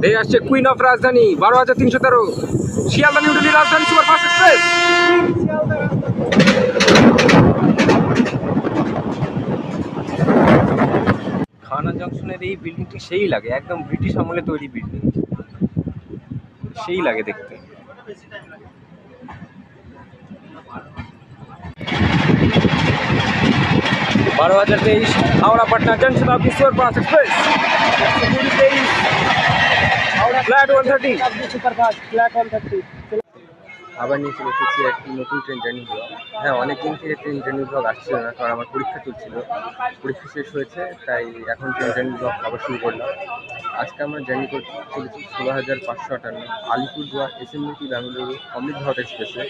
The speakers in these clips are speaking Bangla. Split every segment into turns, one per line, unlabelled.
এই আসছে কুইন অফ রাজধানী 12,313 শিয়ালদা নিউ দিল্লি রাজধানী সুপারফাস্ট এক্সপ্রেস। খানা জংশনের এই বিল্ডিংটি সেই লাগে, একদম ব্রিটিশ আমলে তৈরি বিল্ডিং, সেই লাগে দেখতে। বারো হাজার 23 Howrah Patna Janshatabdi superfast express, flat 130 superfast flat 130। আবার নিয়ে চলে এসেছি একটি নতুন ট্রেন জার্নি ব্লগ। হ্যাঁ, অনেকদিন থেকে ট্রেন জার্নি ব্লগ আসছিল না, কারণ আমার পরীক্ষা চলছিল, পরীক্ষা শেষ হয়েছে, তাই এখন ট্রেন জার্নি ব্লগ আবার শুরু করলাম। আজকে আমরা জার্নি করতে চলেছি 16,558 আলিপুরদুয়ার এসএমবিটি বেঙ্গালুরু অমৃত ভারত এক্সপ্রেসে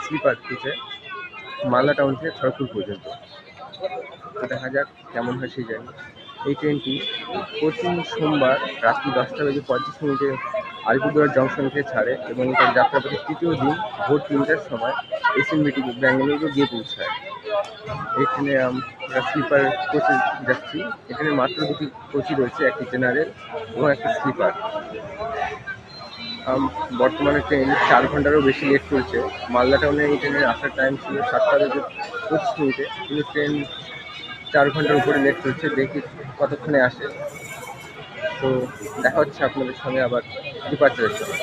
স্লিপার কোচে মালদা টাউন থেকে খড়গপুর পর্যন্ত। তো দেখা যাক কেমন হয় সেই জার্নি। এই ট্রেনটি প্রতি সোমবার রাত্রি 10:35 আলিপুরদুয়ার জংশন থেকে ছাড়ে এবং তার যাত্রাপথের তৃতীয় দিন ভোর 3টার সময় এসএমবিটি বেঙ্গালুরু গিয়ে পৌঁছায়। এই ট্রেনে আমরা স্লিপার কোচে যাচ্ছি। এখানে মাত্র দুটি কোচই রয়েছে, একটি জেনারেল এবং একটি স্লিপার। বর্তমানে ট্রেন 4 ঘন্টারও বেশি লেট চলছে। মালদা টাউনে এই ট্রেনের আসার টাইম ছিল 7:25, কিন্তু ট্রেন 4 ঘন্টার উপরে লেট চলছে। দেখি কতক্ষণে আসে। তো দেখা হচ্ছে আপনাদের সঙ্গে আবার ডিপার্চারের সময়।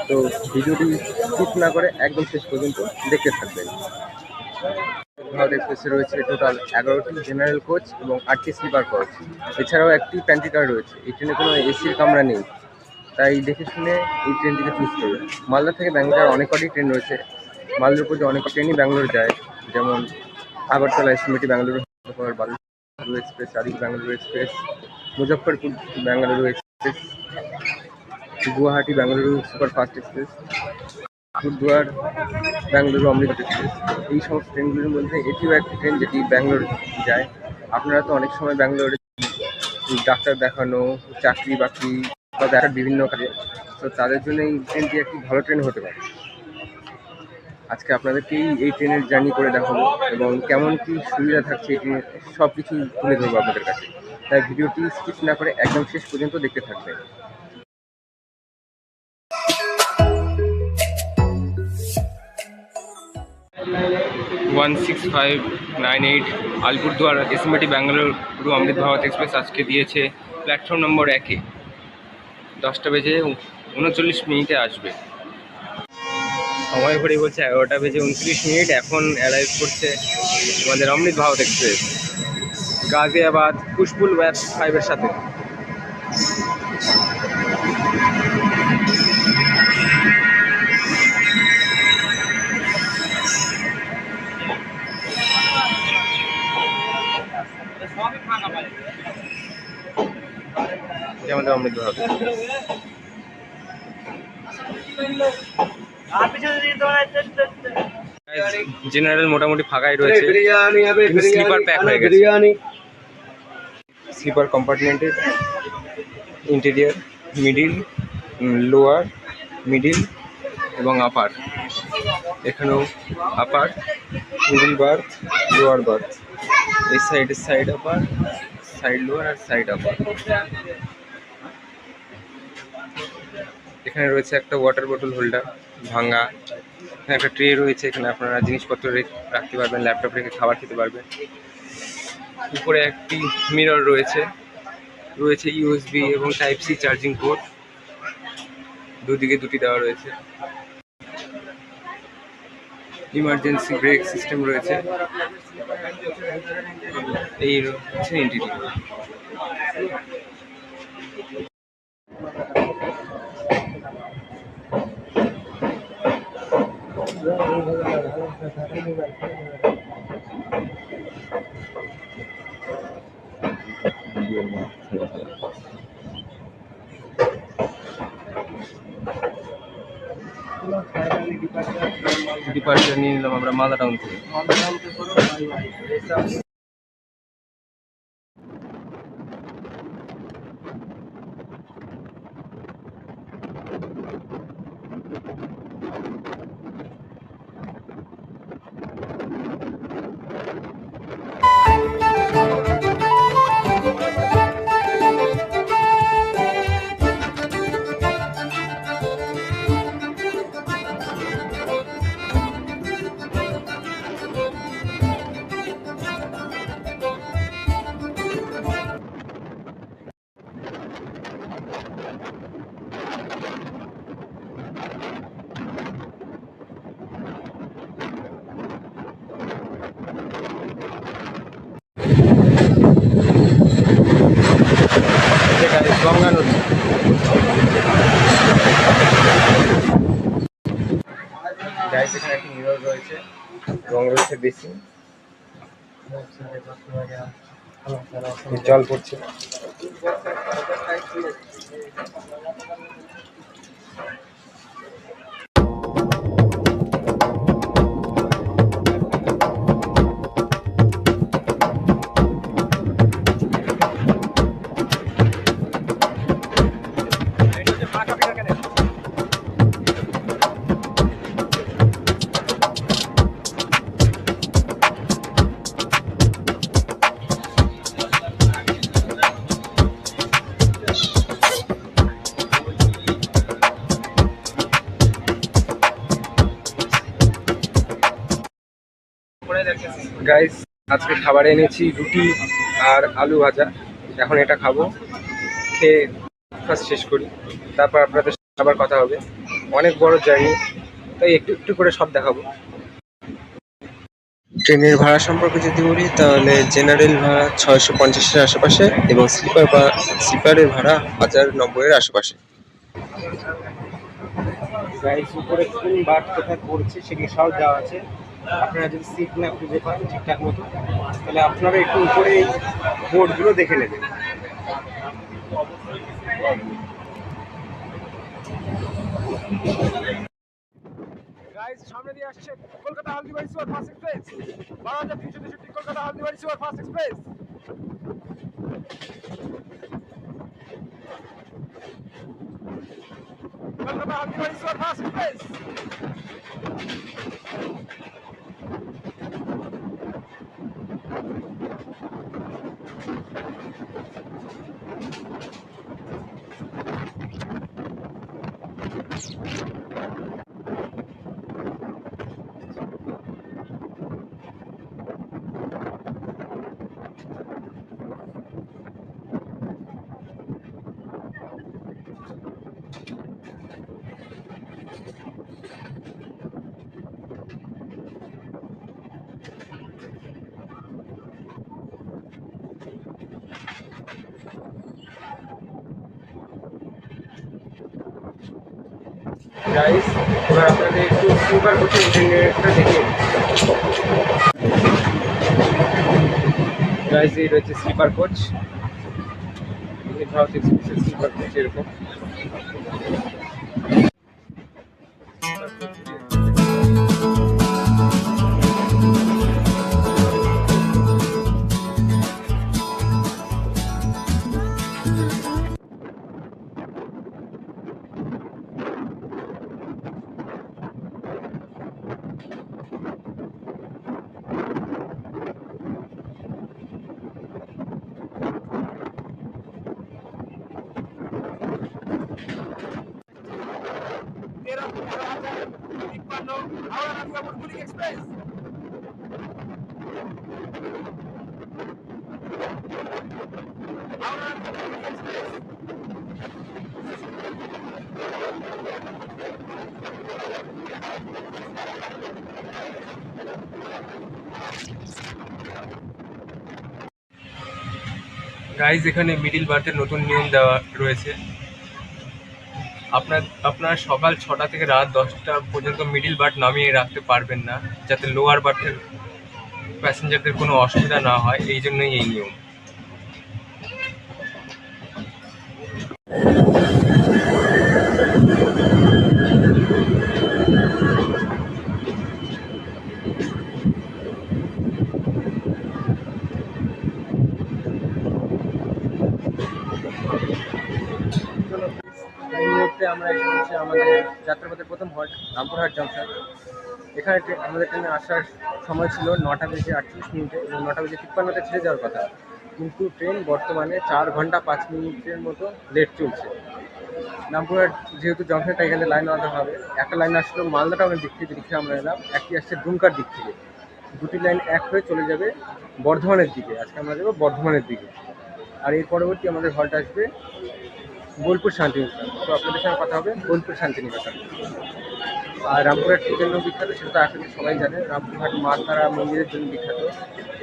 তো ভিডিওটি স্কিপ না করে একদম শেষ পর্যন্ত দেখতে থাকবেন। ভারত এক্সপ্রেসে রয়েছে টোটাল 11টি জেনারেল কোচ এবং 8টি স্লিপার কোচ, এছাড়াও একটি প্যান্ট্রি কার রয়েছে। এই ট্রেনে কোনো এসির কামরা নেই, তাই দেখে শুনে এই ট্রেনটিকে চুজ করবে। মালদা থেকে ব্যাঙ্গালোর অনেক কটি ট্রেন রয়েছে। মালদার উপর অনেক ট্রেনই ব্যাঙ্গালোর যায়, যেমন আগরতলা এসএমবিটি বেঙ্গালুরু বালুরঘাট এক্সপ্রেস, আরিক Bengaluru express, Muzaffarpur Bengaluru express, Guwahati Bengaluru superfast express, Alipurduar Bengaluru Amrit express. এই সমস্ত ট্রেনগুলির মধ্যে এটিও একটি ট্রেন যেটি ব্যাঙ্গালোর যায়। আপনারা তো অনেক সময় ব্যাঙ্গালোরে ডাক্তার দেখানো, চাকরি বাকরি বা দেখার বিভিন্ন কাজে, তো তাদের জন্য এই ট্রেনটি একটি ভালো ট্রেন হতে পারে। আজকে আপনাদেরকেই এই ট্রেনের জার্নি করে দেখাবো এবং কেমন কী সুবিধা থাকছে এই ট্রেনের সব কিছুই তুলে ধরবো আপনাদের কাছে। তাই ভিডিওটি স্কিপ না করে একদম শেষ পর্যন্ত দেখতে থাকবেন। 16598 আলিপুরদুয়ার এসএমবিটি বেঙ্গালুরু অমৃত ভারত এক্সপ্রেস আজকে দিয়েছে প্ল্যাটফর্ম নম্বর 1-এ। 10:39 আসবে। সময় ঘড়ি বলছে 11:29। এখন অ্যারাইভ করছে আমাদের অমৃত ভারত এক্সপ্রেস গাজিয়াবাদ পুষ্পুল ওয়েব 5-এর সাথে। আমাদের অমৃত ভারত জেনারেল মোটামুটি ফাঁকাই রয়েছে, কিন্তু স্লিপার প্যাক হয়ে গেছে। স্লিপার কম্পার্টমেন্টের ইন্টেরিয়ার, মিডিল, লোয়ার, মিডিল এবং আপার। এখানেও upper, middle berth, lower berth. এই সাইডের সাইড আপার, সাইড লোয়ার আর সাইড আপার। এখানে রয়েছে একটা ওয়াটার বোতল হোল্ডার ভাঙা। এখানে একটা ট্রে রয়েছে, এখানে আপনারা জিনিসপত্র রাখতে পারবেন, ল্যাপটপ রেখে খাবার খেতে পারবেন। উপরে একটি মিরর রয়েছে, ইউএসবি এবং টাইপ সি চার্জিং পোর্ট, দুদিকে দুটি দেওয়া রয়েছে। ইমার্জেন্সি ব্রেক সিস্টেম রয়েছে। এই হচ্ছে ইন্টেরিয়র। ডিপার্চার নিয়ে নিলাম আমরা মালদা টাউন থেকে। বেশি, জল পড়ছে। গাইস, আজকে খাবারে এনেছি রুটি আর আলু ভাজা। এখন এটা খাবো, খেয়ে ফার্স্ট শেষ করি, তারপর আপনাদের সাথে আবার কথা হবে। অনেক বড় জার্নি, তাই একটু একটু করে সব দেখাবো। ট্রেনের ভাড়া সম্পর্কে যদি বলি তাহলে জেনারেল ভাড়া 650-এর আশেপাশে এবং স্লিপারের ভাড়া 1090-এর আশেপাশে। গাইস, উপরে কোন বাস কোথায় পড়ছে সেগুলো সব দেওয়া আছে। আপনারা যদি সিট না খুঁজে পান ঠিকঠাক মতো, তাহলে আপনারা একটু উপরে এই বোর্ডগুলো দেখে নেবেন। গাইস, সামনে দিয়ে আসছে Kolkata Haldibari superfast express, 12363 Kolkata Haldibari superfast express. Kolkata Haldibari superfast express. Guys, এবার আপনাদের একটু স্লিপার কোচের ইন্টারনেটটা দেখে। গাইস, এই রয়েছে স্লিপার কোচ, ভারত এক্সপ্রেসের স্লিপার কোচ এরকম। গাইজ, এখানে মিডিল বার্থের নতুন নিয়ম দেওয়া রয়েছে। আপনার সকাল 6টা থেকে রাত 10টা পর্যন্ত মিডিল বার্থ নামিয়ে রাখতে পারবেন না, যাতে লোয়ার বার্থের প্যাসেঞ্জারদের কোনো অসুবিধা না হয়, এই জন্যই এই নিয়ম। এই মুহূর্তে আমরা এসে হচ্ছে আমাদের যাত্রাপথের প্রথম হল্ট রামপুরহাট জংশন। এখানে আমাদের ট্রেনে আসার সময় ছিল 9:38 এবং 9:53 ছেড়ে যাওয়ার কথা, কিন্তু ট্রেন বর্তমানে 4 ঘন্টা 5 মিনিটের মতো লেট চলছে। রামপুরহাট যেহেতু জংশনটা, এখানে লাইন আলাদা হবে। একটা লাইন আসলো মালদা টাউনের দিক থেকে, যেদিকে আমরা এলাম, একটি আসছে দুমকার দিক থেকে। দুটি লাইন এক হয়ে চলে যাবে বর্ধমানের দিকে। আজকে আমরা যাবো বর্ধমানের দিকে। আর এর পরবর্তী আমাদের হল্ট আসবে বোলপুর শান্তিনিকেতন। তো আপনাদের সঙ্গে কথা হবে বোলপুর শান্তিনিকেতন। আর রামপুরহাট কী জন্য বিখ্যাত সেটা তো আসলে সবাই জানে। রামপুরহাট মা তারা মন্দিরের জন্য বিখ্যাত।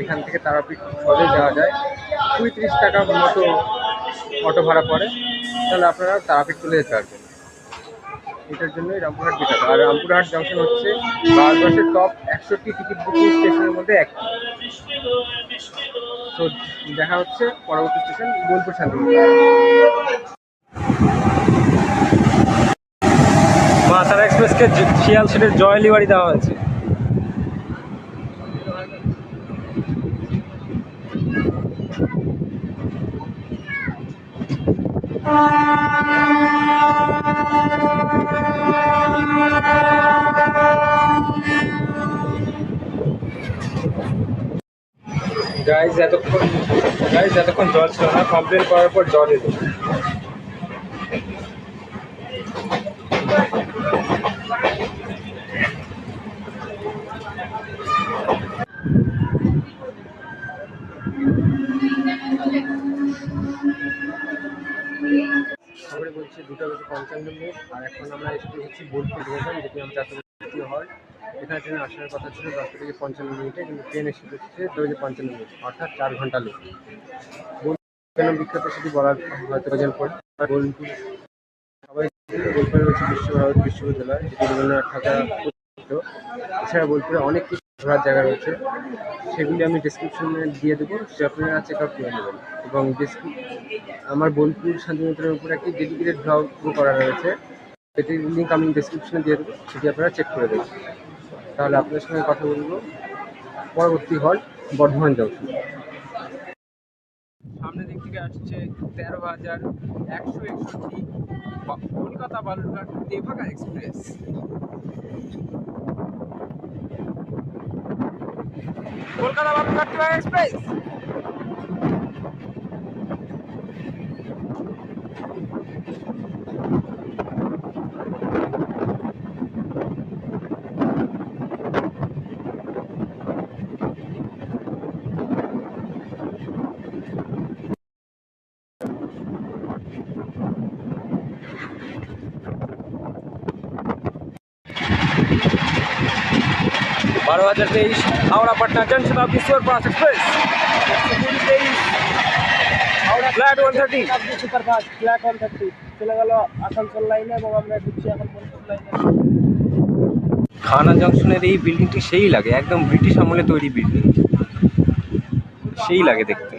এখান থেকে তারাপীঠ সহজে যাওয়া যায়। 30 টাকা মতো অটো ভাড়া পড়ে, তাহলে আপনারা তারাপীঠ চলে যেতে পারবেন। এটার জন্যই রামপুরহাট বিখ্যাত। আর রামপুরহাট জংশন হচ্ছে ভারতবর্ষের টপ 61টি টিকিট বুকিং স্টেশনের মধ্যে এক। তো দেখা হচ্ছে পরবর্তী স্টেশন বোলপুর শান্তিনিকেতন। মা তারা এক্সপ্রেসকে শিয়াল সেটের জয়েলি বাড়ি দেওয়া হয়েছে। গাইজ এতক্ষণ জল ছিল না, কমপ্লেন করার পর জল এলো। খবরে বলছে 2:55, আর এখন আমরা এসে হচ্ছি বোলপুর ডিভিশন, যেটি আমার জাতীয় হল। এখানে ট্রেনে আসার কথা ছিল 10:55, কিন্তু ট্রেন এসে হচ্ছে 2:55, অর্থাৎ 4 ঘন্টা লেট। বোলপুর কেন বিখ্যাত সেটি বলার হয়তো প্রয়োজন পড়ে। বোলপুর সবাই বোলপুরে রয়েছে বিশ্বভারত বিশ্ববিদ্যালয়, যেটি রবীন্দ্রনাথ ঠাকুর প্রতিষ্ঠিত। এছাড়া বোলপুরে অনেক কিছু ঘোরার জায়গা রয়েছে, সেগুলি আমি ডিসক্রিপশনে দিয়ে দেবো, সে আপনারা চেক আউট করে নেবেন। এবং আমার বোলপুর শান্তিনিকেতনের উপরে একটি ডেডিকেটেড ব্লগ করা রয়েছে, সেটির লিঙ্ক আমি ডিসক্রিপশনে দিয়ে দেবো, সেটি আপনারা চেক করে দেবেন। তাহলে আপনাদের সঙ্গে কথা বলবো পরবর্তী হল বর্ধমান জংশন। সামনের দিক থেকে আসছে 13,161 কলকাতা বালুরঘাট তেভাগা এক্সপ্রেস। কলকাতা বালুরঘাট তেভাগা এক্সপ্রেস। बारह 2023 Howrah Patna Janshatabdi superfast express, flat 130 superfast flat 130 চলে গেল আসানসোল লাইনে, এবং আমরা ঢুকছি এখন বোলপুর লাইনে। খানা জংশনের এই বিল্ডিংটি সেই লাগে, একদম ব্রিটিশ আমলে তৈরি বিল্ডিং, সেই লাগে দেখতে।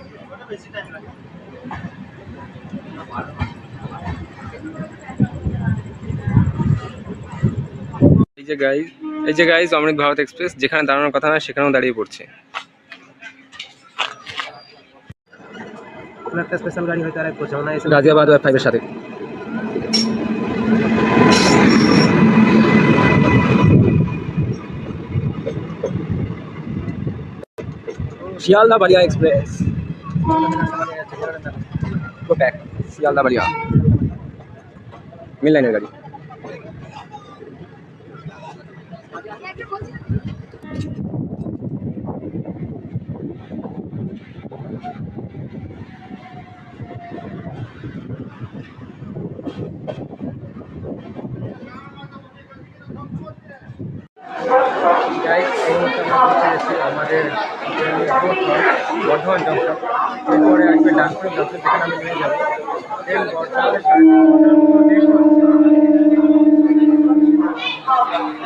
এই যে গাইজ অমৃত ভারত এক্সপ্রেস, যেখানে দাঁড়ানোর কথা না সেখানেও দাঁড়িয়ে পড়ছে। একটা স্পেশাল গাড়ি হয়তো আরেক পৌঁছাবো না, গাজিয়াবাদ ওয়েব 5 এর সাথে। Sealdah Ballia express, go back Sealdah Ballia mail লাইনের গাড়ি। আমাদের বর্ধমান জংশন, এরপরে আসবে ডানপুর জংশন, যেখানে আমি নিয়ে যাবো।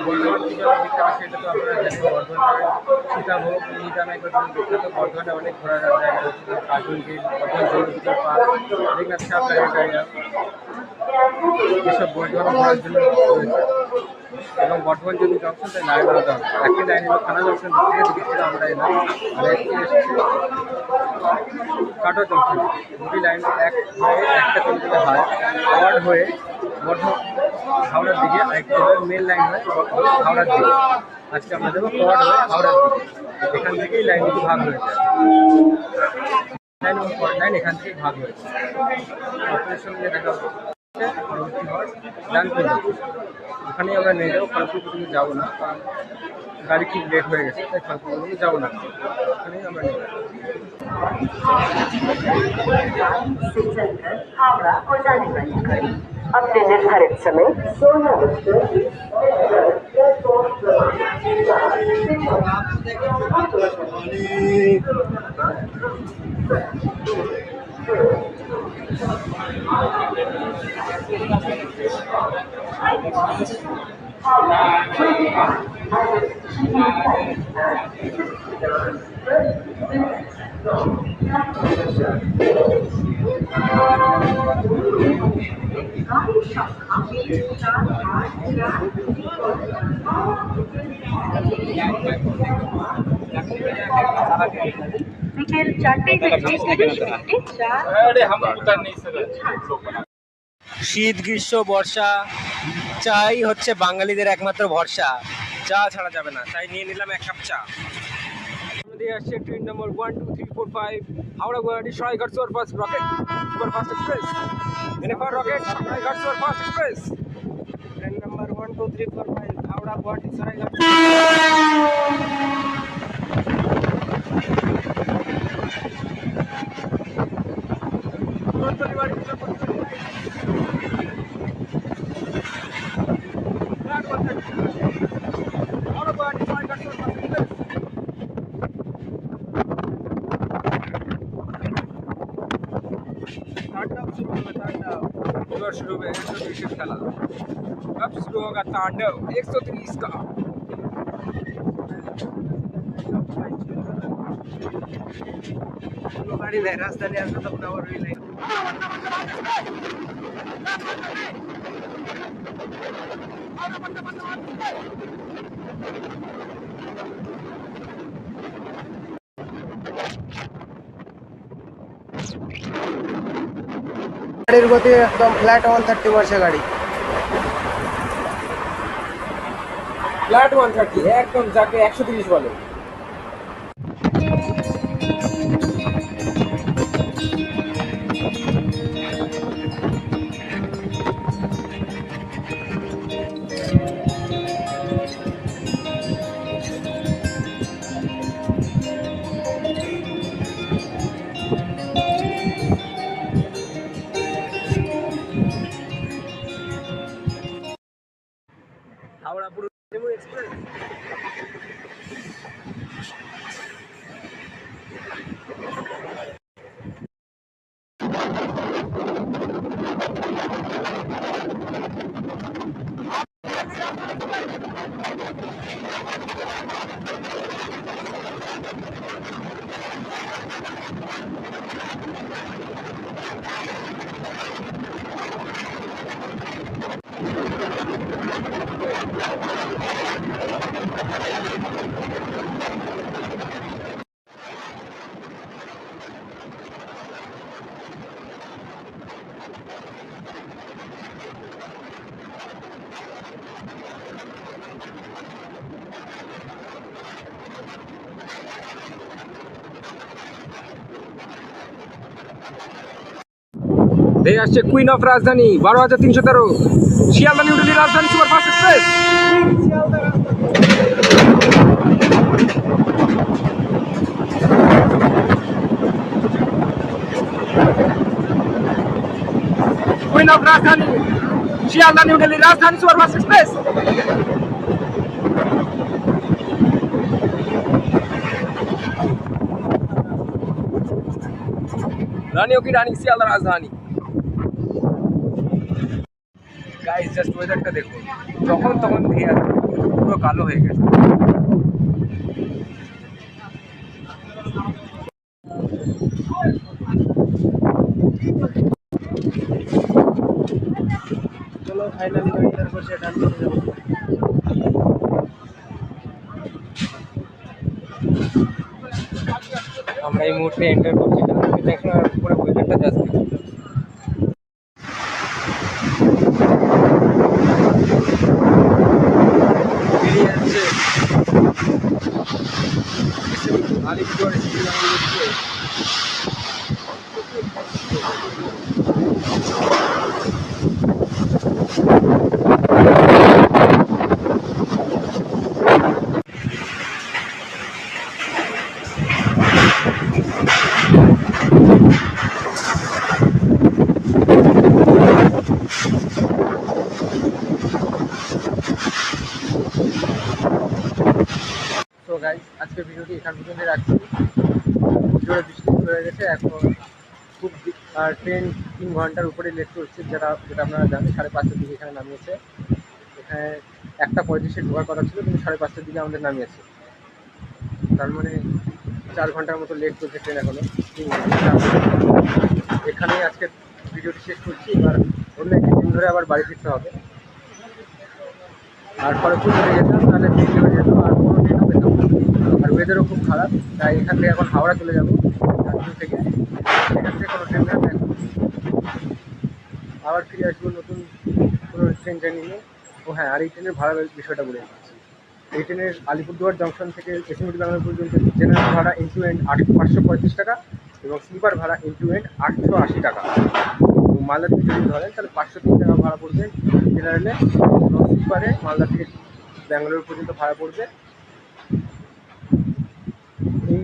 বর্ধমান কি জন্য বিখ্যাত সেটা তো আপনারা জানেন। বর্ধমানের সীতাভোগ নিদানায় বিখ্যাত। বর্ধমানে অনেক ঘোরার জায়গা রয়েছে, কার্টুন গেট, বর্ধমান জলবিদ্যুৎ পার্ক, মেঘনাথ সাহা প্ল্যানেটোরিয়াম, এসব বর্ধমান ঘোরার জন্য রয়েছে। এবং বর্ধমান যদি জংশন তাই লাইন আলাদা হবে, একটি লাইন হলো থানা জংশন থেকে দিকে আমরা এলাম, আর একটি এসেছে কাটোয়া জংশন। দুটি লাইন এক হয়ে একটা চলে যাবে হাওড় হয়ে বর্ধমান হাওড়ার দিকে, আরেকটি হবে মেন লাইন হয়ে হাওড়ার দিকে। আজকে আমরা যাবো কোয়াড হয়ে হাওড়ার দিকে, এখান থেকেই লাইনগুলো ভাগ হয়ে যায়। লাইন এবং কোয়াড লাইন এখান থেকেই ভাগ হয়েছে। আপনাদের সঙ্গে দেখা হচ্ছে পরবর্তী হল ডানপুর জংশন, ওখানেই আমরা নিয়ে যাবো। খড়গপুর পর্যন্ত যাবো না, কারণ গাড়ি খুব লেট হয়ে গেছে, তাই খড়গপুর পর্যন্ত যাবো না, ওখানেই আমরা নিয়ে যাবো।
हावड़ा को जाने वाली गाड़ी अपने निर्धारित समय 16 বিকেল 4:30
শীত গ্রীষ্ম বর্ষা চাই হচ্ছে বাঙালিদের একমাত্র ভরসা। চা ছাড়া যাবে না, তাই নিয়ে নিলাম এক কাপ চা। আমাদের আসছে train number 12345 Howrah Guwahati Saraighat superfast rocket superfast express. NFR rocket Saraighat superfast express. Train number 12345 Howrah Guwahati Saraighat. एবার शुरू হবে 130 খেলা। अब शुरू होगा तांडव 130 का। गाड़ी में रास्ता नहीं आता तो और भी नहीं। গাড়ির গতি একদম ফ্ল্যাট 130 মারছে গাড়ি। ফ্ল্যাট 130 একদম, যাকে 130 বলে। হাওড়া পুরো এক্সপ্রেস। এই আসছে কুইন অফ রাজধানী 12313 শিয়ালদা নিউ দিল্লি রাজধানী সুপারফাস্ট এক্সপ্রেস। কুইন অফ রাজধানী শিয়ালদা নিউ দিল্লি রাজধানী সুপারফাস্ট এক্সপ্রেস। रानियों की रानी सियालदा राजधानी। गाइस জাস্ট ওয়েদারটা দেখুন, যখন তখন ধেয়ে আছে, পুরো কালো হয়ে গেছে। চলো ফাইনালি গাড়িটার বসে ডান করে যাবো। আমরা এই মুহূর্তে এন্টার করছি না, দেখুন আর পুরো ওয়েদারটা জাস্ট দেখুন। বেরিয়ে যাচ্ছে আলিপুর এক্সপ্রেস। তো গাইস আজকের ভিডিওটি এখান পর্যন্ত রাখছি। জোরে বৃষ্টি শুরু হয়ে গেছে, এখন খুব আর ট্রেন 3 ঘন্টার উপরে লেট করছে, যেটা আপনারা জানেন। 5:30টার দিকে এখানে নামিয়েছে। এখানে 1:35-এ ঢোকার কথা ছিল, কিন্তু 5:30টার দিকে আমাদের নামিয়েছে। তার মানে 4 ঘন্টার মতো লেট করছে ট্রেন এখনো। 3 ঘন্টা। এখানেই আজকে ভিডিওটি শেষ করছি। এবার অন্য একটি দিন ধরে আবার বাড়ি ফিরতে হবে। আর খড়গপুর চলে যেতাম, তাহলে দেরি হয়ে যেত, আর কোনো ট্রেনও পেতাম না। আর ওয়েদারও খুব খারাপ, তাই এখান থেকে এখন হাওড়া চলে যাবো রাজপুর থেকে। এখান থেকে কোনো ট্রেন ধরে আবার ফিরে আসবো নতুন কোনো ট্রেন জার্নি নিয়ে। ও হ্যাঁ, আর এই ট্রেনের ভাড়ার বিষয়টা বলে দিচ্ছি। এই ট্রেনের আলিপুরদুয়ার জংশন থেকে এসএমটি বাংলা পর্যন্ত জেনারেল ভাড়া ইন্টু এন্ড 535 টাকা, এবং স্লিপার ভাড়া ইন্টু এন্ড 880 টাকা। এবং মালদা থেকে যদি ধরেন তাহলে 503 টাকা ভাড়া পড়বে জেনারেলে, এবং স্লিপারে মালদা থেকে ব্যাঙ্গালোর পর্যন্ত ভাড়া পড়বে এই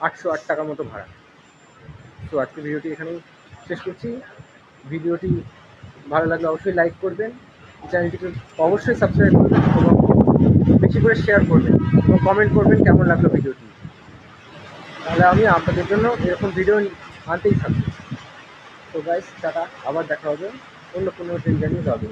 808 টাকার মতো ভাড়া। তো আজকে ভিডিওটি এখানেই শেষ করছি। ভিডিওটি ভালো লাগলে অবশ্যই লাইক করবেন, চ্যানেলটিকে অবশ্যই সাবস্ক্রাইব করবেন, এবং বেশি করে শেয়ার করবেন, এবং কমেন্ট করবেন কেমন লাগলো ভিডিওটি। তাহলে আমি আপনাদের জন্য এরকম ভিডিও আনতেই থাকবো। তো গাইস, টাটা, আবার দেখা হবে অন্য কোনো ট্রেন জার্নি যাবে।